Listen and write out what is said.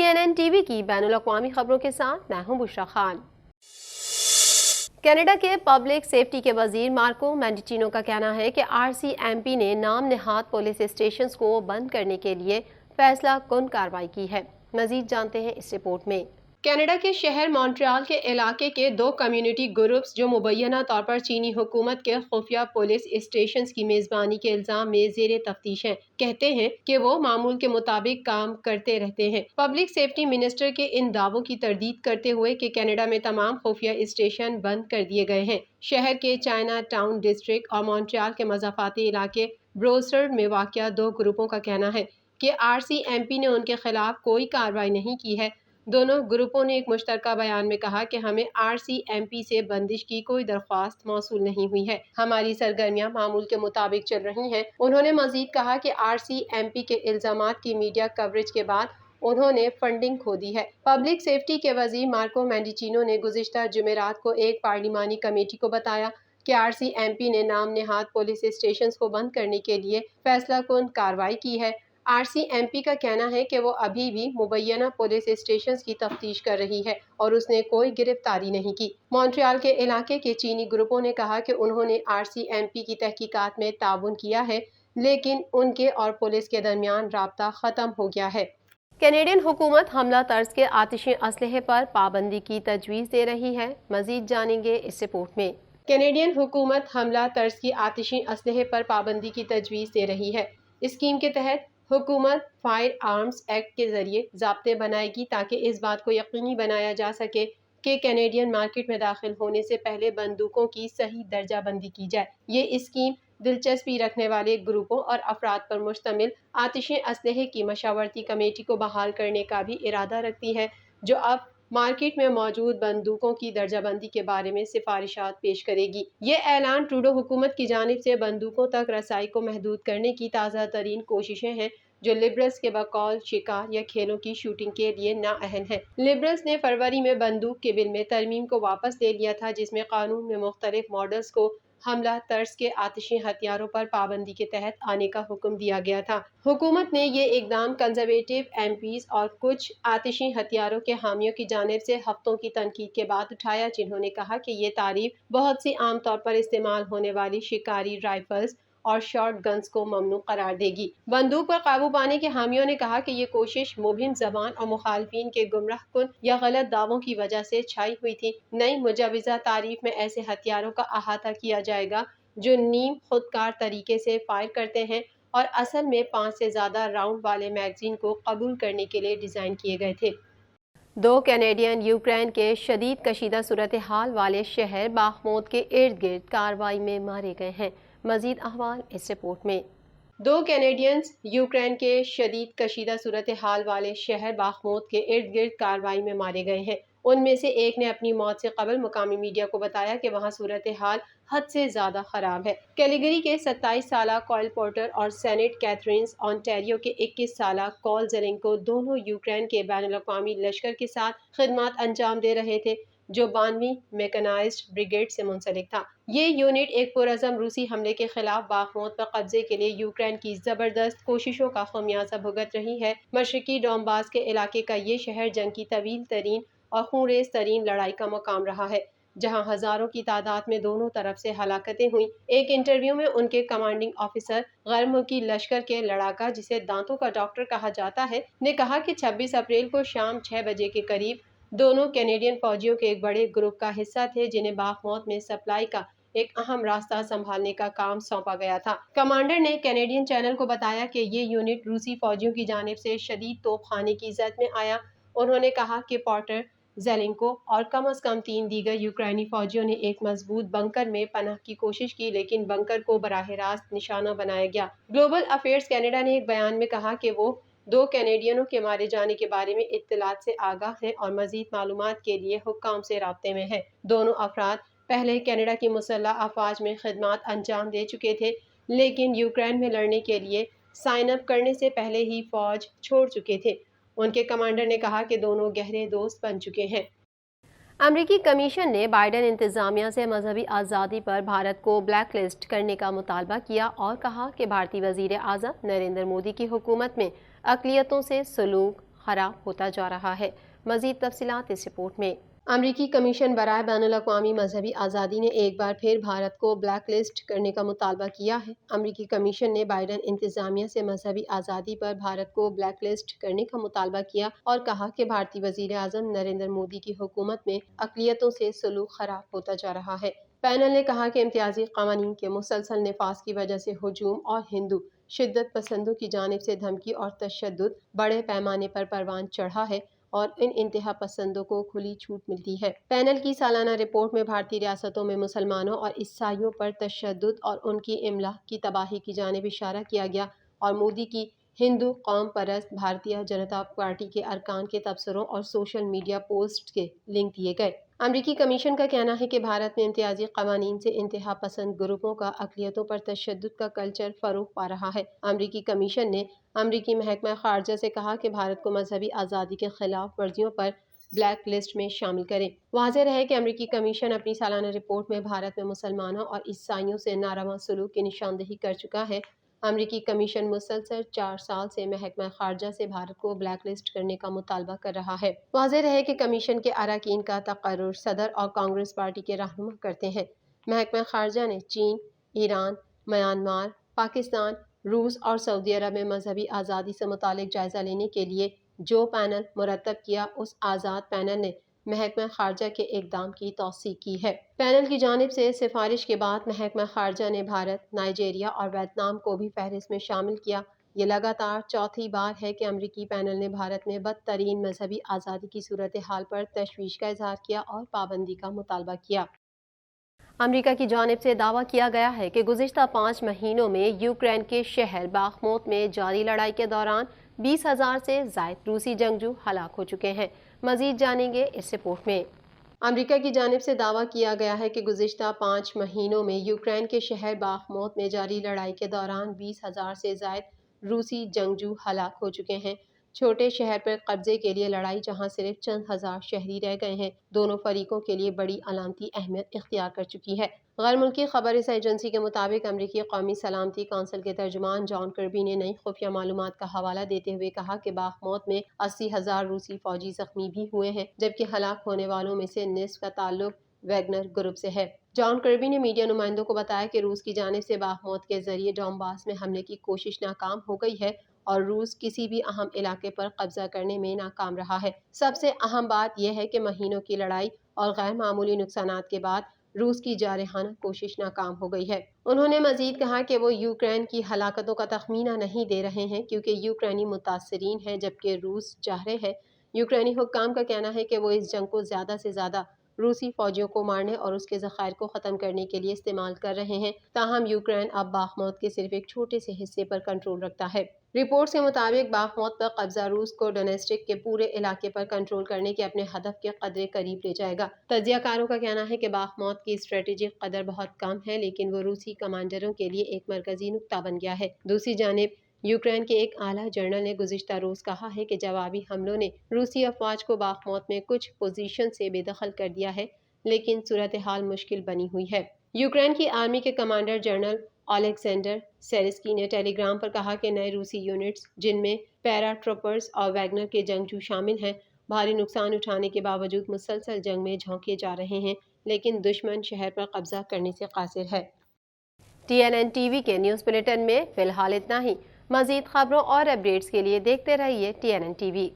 CNN TV کی بین الاقوامی خبروں کے ساتھ میں ہوں بشرا خان۔ کینیڈا کے پبلک سیفٹی کے وزیر مارکو مینڈیچینو کا کہنا ہے کہ RCMP نے نام نہاد پولیس اسٹیشنز کو بند کرنے کے لیے فیصلہ کن کارروائی کی ہے۔ مزید جانتے ہیں اس رپورٹ میں۔ کینیڈا کے شہر مونٹریال کے علاقے کے 2 کمیونٹی گروپس جو مبینہ طور پر چینی حکومت کے خفیہ پولیس اسٹیشنز کی میزبانی کے الزام میں زیر تفتیش ہیں، کہتے ہیں کہ وہ معمول کے مطابق کام کرتے رہتے ہیں۔ پبلک سیفٹی منسٹر کے ان دعووں کی تردید کرتے ہوئے کہ کینیڈا میں تمام خفیہ اسٹیشن بند کر دیے گئے ہیں، شہر کے چائنا ٹاؤن ڈسٹرکٹ اور مونٹریال کے مضافاتی علاقے بروسرڈ میں واقع 2 گروپوں کا کہنا ہے کہ RCMP نے ان کے خلاف کوئی کارروائی نہیں کی ہے۔ دونوں گروپوں نے ایک مشترکہ بیان میں کہا کہ ہمیں RCMP سے بندش کی کوئی درخواست موصول نہیں ہوئی ہے، ہماری سرگرمیاں معمول کے مطابق چل رہی ہیں۔ انہوں نے مزید کہا کہ RCMP کے الزامات کی میڈیا کوریج کے بعد انہوں نے فنڈنگ کھو دی ہے۔ پبلک سیفٹی کے وزیر مارکو مینڈیچینو نے گزشتہ جمعرات کو ایک پارلیمانی کمیٹی کو بتایا کہ RCMP نے نام نہاد پولیس اسٹیشنز کو بند کرنے کے لیے فیصلہ کن کارروائی کی ہے۔ RCMP کا کہنا ہے کہ وہ ابھی بھی مبینہ پولیس اسٹیشنز کی تفتیش کر رہی ہے اور اس نے کوئی گرفتاری نہیں کی۔ مونٹریال کے علاقے کے چینی گروپوں نے کہا کہ انہوں نے RCMP کی تحقیقات میں تعاون کیا ہے، لیکن ان کے اور پولیس کے درمیان رابطہ ختم ہو گیا ہے۔ کینیڈین حکومت حملہ طرز کے آتشی اسلحے پر پابندی کی تجویز دے رہی ہے۔ مزید جانیں گے اس رپورٹ میں۔ کینیڈین حکومت حملہ طرز کی آتشی اسلحے پر پابندی کی تجویز دے رہی ہے۔ اسکیم کے تحت حکومت فائر آرمز ایکٹ کے ذریعے ضابطے بنائے گی تاکہ اس بات کو یقینی بنایا جا سکے کہ کینیڈین مارکیٹ میں داخل ہونے سے پہلے بندوقوں کی صحیح درجہ بندی کی جائے۔ یہ اسکیم دلچسپی رکھنے والے گروپوں اور افراد پر مشتمل آتشی اسلحے کی مشاورتی کمیٹی کو بحال کرنے کا بھی ارادہ رکھتی ہے، جو اب مارکیٹ میں موجود بندوقوں کی درجہ بندی کے بارے میں سفارشات پیش کرے گی۔ یہ اعلان ٹروڈو حکومت کی جانب سے بندوقوں تک رسائی کو محدود کرنے کی تازہ ترین کوششیں ہیں، جو لبرلز کے بقول شکار یا کھیلوں کی شوٹنگ کے لیے نااہل ہیں۔ لبرلز نے فروری میں بندوق کے بل میں ترمیم کو واپس لے لیا تھا، جس میں قانون میں مختلف ماڈلز کو حملہ طرز کے آتشی ہتھیاروں پر پابندی کے تحت آنے کا حکم دیا گیا تھا۔ حکومت نے یہ اقدام کنزرویٹو MPs اور کچھ آتشی ہتھیاروں کے حامیوں کی جانب سے ہفتوں کی تنقید کے بعد اٹھایا، جنہوں نے کہا کہ یہ تعریف بہت سی عام طور پر استعمال ہونے والی شکاری رائفلز اور شارٹ گنز کو ممنوع قرار دے گی۔ بندوق پر قابو پانے کے حامیوں نے کہا کہ یہ کوشش مبہم زبان اور مخالفین کے گمراہ کن یا غلط دعووں کی وجہ سے چھائی ہوئی تھی۔ نئی مجوزہ تعریف میں ایسے ہتھیاروں کا احاطہ کیا جائے گا جو نیم خودکار طریقے سے فائر کرتے ہیں اور اصل میں 5 سے زیادہ راؤنڈ والے میگزین کو قبول کرنے کے لیے ڈیزائن کیے گئے تھے۔ 2 کینیڈین یوکرین کے شدید کشیدہ صورتحال والے شہر باخموت کے ارد گرد کارروائی میں مارے گئے ہیں۔ مزید احوال اس رپورٹ میں۔ 2 کینیڈینز یوکرین کے شدید کشیدہ صورتحال والے شہر باخموت کے ارد گرد کارروائی میں مارے گئے ہیں۔ ان میں سے ایک نے اپنی موت سے قبل مقامی میڈیا کو بتایا کہ وہاں صورتحال حد سے زیادہ خراب ہے۔ کیلگری کے 27 سالہ کائل پورٹر اور سینٹ کیتھرینز آنٹیریو کے 21 سالہ کول زیلنکو دونوں یوکرین کے بین الاقوامی لشکر کے ساتھ خدمات انجام دے رہے تھے، جو 92ویں میکانائزڈ بریگیڈ سے منسلک تھا۔ یہ یونٹ ایک پرعزم روسی حملے کے خلاف باخموت پر قبضے کے لیے یوکرین کی زبردست کوششوں کا خمیازہ بھگت رہی ہے۔ مشرقی ڈونباس کے علاقے کا یہ شہر جنگ کی طویل ترین اور خونریز ترین لڑائی کا مقام رہا ہے، جہاں ہزاروں کی تعداد میں دونوں طرف سے ہلاکتیں ہوئیں۔ ایک انٹرویو میں ان کے کمانڈنگ آفیسر، غیر ملکی لشکر کے لڑاکا جسے دانتوں کا ڈاکٹر کہا جاتا ہے، نے کہا کہ 26 اپریل کو شام 6 بجے کے قریب دونوں کینیڈین فوجیوں کے ایک بڑے گروپ کا حصہ تھے، جنہیں باخموت میں سپلائی کا ایک اہم راستہ سنبھالنے کا کام سونپا گیا تھا۔ کمانڈر نے کینیڈین چینل کو بتایا کہ یہ یونٹ روسی فوجیوں کی جانب سے شدید توپ خانے کی زد میں آیا۔ انہوں نے کہا کہ پورٹر، زیلنکو اور کم از کم 3 دیگر یوکرینی فوجیوں نے ایک مضبوط بنکر میں پناہ کی کوشش کی، لیکن بنکر کو براہ راست نشانہ بنایا گیا۔ گلوبل افیئرز کینیڈا نے ایک بیان میں کہا کہ وہ 2 کینیڈینوں کے مارے جانے کے بارے میں اطلاعات سے آگاہ ہیں اور مزید معلومات کے لیے حکام سے رابطے میں ہیں۔ دونوں افراد پہلے کینیڈا کی مسلح افواج میں خدمات انجام دے چکے تھے، لیکن یوکرین میں لڑنے کے لیے سائن اپ کرنے سے پہلے ہی فوج چھوڑ چکے تھے۔ ان کے کمانڈر نے کہا کہ دونوں گہرے دوست بن چکے ہیں۔ امریکی کمیشن نے بائیڈن انتظامیہ سے مذہبی آزادی پر بھارت کو بلیک لسٹ کرنے کا مطالبہ کیا اور کہا کہ بھارتی وزیر اعظم نریندر مودی کی حکومت میں اقلیتوں سے سلوک خراب ہوتا جا رہا ہے۔ مزید تفصیلات اس رپورٹ میں۔ امریکی کمیشن برائے بین الاقوامی مذہبی آزادی نے ایک بار پھر بھارت کو بلیک لسٹ کرنے کا مطالبہ کیا ہے۔ امریکی کمیشن نے بائیڈن انتظامیہ سے مذہبی آزادی پر بھارت کو بلیک لسٹ کرنے کا مطالبہ کیا اور کہا کہ بھارتی وزیر اعظم نریندر مودی کی حکومت میں اقلیتوں سے سلوک خراب ہوتا جا رہا ہے۔ پینل نے کہا کہ امتیازی قوانین کے مسلسل نفاذ کی وجہ سے ہجوم اور ہندو شدت پسندوں کی جانب سے دھمکی اور تشدد بڑے پیمانے پر پروان چڑھا ہے اور ان انتہا پسندوں کو کھلی چھوٹ ملتی ہے۔ پینل کی سالانہ رپورٹ میں بھارتی ریاستوں میں مسلمانوں اور عیسائیوں پر تشدد اور ان کی املاک کی تباہی کی جانب اشارہ کیا گیا اور مودی کی ہندو قوم پرست بھارتیہ جنتا پارٹی کے ارکان کے تبصروں اور سوشل میڈیا پوسٹ کے لنک دیے گئے۔ امریکی کمیشن کا کہنا ہے کہ بھارت میں امتیازی قوانین سے انتہا پسند گروپوں کا اقلیتوں پر تشدد کا کلچر فروغ پا رہا ہے۔ امریکی کمیشن نے امریکی محکمہ خارجہ سے کہا کہ بھارت کو مذہبی آزادی کے خلاف ورزیوں پر بلیک لسٹ میں شامل کرے۔ واضح رہے کہ امریکی کمیشن اپنی سالانہ رپورٹ میں بھارت میں مسلمانوں اور عیسائیوں سے ناروا سلوک کی نشاندہی کر چکا ہے۔ امریکی کمیشن مسلسل 4 سال سے محکمہ خارجہ سے بھارت کو بلیک لسٹ کرنے کا مطالبہ کر رہا ہے۔ واضح رہے کہ کمیشن کے اراکین کا تقرر صدر اور کانگریس پارٹی کے رہنما کرتے ہیں۔ محکمہ خارجہ نے چین، ایران، میانمار، پاکستان، روس اور سعودی عرب میں مذہبی آزادی سے متعلق جائزہ لینے کے لیے جو پینل مرتب کیا، اس آزاد پینل نے محکمہ خارجہ کے اقدام کی توثیق کی ہے۔ پینل کی جانب سے سفارش کے بعد محکمہ خارجہ نے بھارت، نائجیریا اور ویتنام کو بھی فہرست میں شامل کیا۔ یہ لگاتار چوتھی بار ہے کہ امریکی پینل نے بھارت میں بدترین مذہبی آزادی کی صورتحال پر تشویش کا اظہار کیا اور پابندی کا مطالبہ کیا۔ امریکہ کی جانب سے دعویٰ کیا گیا ہے کہ گزشتہ 5 مہینوں میں یوکرین کے شہر باخموت میں جاری لڑائی کے دوران 20,000 سے زائد روسی جنگجو ہلاک ہو چکے ہیں۔ مزید جانیں گے اس رپورٹ میں۔ امریکہ کی جانب سے دعویٰ کیا گیا ہے کہ گزشتہ 5 مہینوں میں یوکرین کے شہر باخموت میں جاری لڑائی کے دوران 20,000 سے زائد روسی جنگجو ہلاک ہو چکے ہیں۔ چھوٹے شہر پر قبضے کے لیے لڑائی جہاں صرف چند ہزار شہری رہ گئے ہیں، دونوں فریقوں کے لیے بڑی علامتی اہمیت اختیار کر چکی ہے۔ غیر ملکی خبر رساں ایجنسی کے مطابق امریکی قومی سلامتی کونسل کے ترجمان جان کربی نے نئی خفیہ معلومات کا حوالہ دیتے ہوئے کہا کہ باخموت میں 80,000 روسی فوجی زخمی بھی ہوئے ہیں، جبکہ ہلاک ہونے والوں میں سے نصف کا تعلق ویگنر گروپ سے ہے۔ جان کربی نے میڈیا نمائندوں کو بتایا کہ روس کی جانب سے باخموت کے ذریعے ڈونباس میں حملے کی کوشش ناکام ہو گئی ہے اور روس کسی بھی اہم علاقے پر قبضہ کرنے میں ناکام رہا ہے۔ سب سے اہم بات یہ ہے کہ مہینوں کی لڑائی اور غیر معمولی نقصانات کے بعد روس کی جارحانہ کوشش ناکام ہو گئی ہے۔ انہوں نے مزید کہا کہ وہ یوکرین کی ہلاکتوں کا تخمینہ نہیں دے رہے ہیں کیونکہ یوکرینی متاثرین ہیں جبکہ روس جارح ہے۔ یوکرینی حکام کا کہنا ہے کہ وہ اس جنگ کو زیادہ سے زیادہ روسی فوجیوں کو مارنے اور اس کے ذخائر کو ختم کرنے کے لیے استعمال کر رہے ہیں، تاہم یوکرین اب باخموت کے صرف ایک چھوٹے سے حصے پر کنٹرول رکھتا ہے۔ رپورٹس کے مطابق باخموت پر قبضہ روس کو ڈونیٹسک کے پورے علاقے پر کنٹرول کرنے کے اپنے ہدف کے قدرے قریب لے جائے گا۔ تجزیہ کاروں کا کہنا ہے کہ باخموت کی اسٹریٹجک قدر بہت کم ہے، لیکن وہ روسی کمانڈروں کے لیے ایک مرکزی نقطہ بن گیا ہے۔ دوسری جانب یوکرین کے ایک اعلیٰ جنرل نے گزشتہ روز کہا ہے کہ جوابی حملوں نے روسی افواج کو باخموت میں کچھ پوزیشن سے بے دخل کر دیا ہے، لیکن صورتحال مشکل بنی ہوئی ہے۔ یوکرین کی آرمی کے کمانڈر جنرل الیگزینڈر سیرسکی نے ٹیلی گرام پر کہا کہ نئے روسی یونٹس، جن میں پیرا ٹروپرز اور ویگنر کے جنگجو شامل ہیں، بھاری نقصان اٹھانے کے باوجود مسلسل جنگ میں جھونکے جا رہے ہیں، لیکن دشمن شہر پر قبضہ کرنے سے قاصر ہے۔ TNN TV کے نیوز بلیٹن میں فی الحال اتنا ہی۔ مزید خبروں اور اپڈیٹس کے لیے دیکھتے رہیے TNN TV۔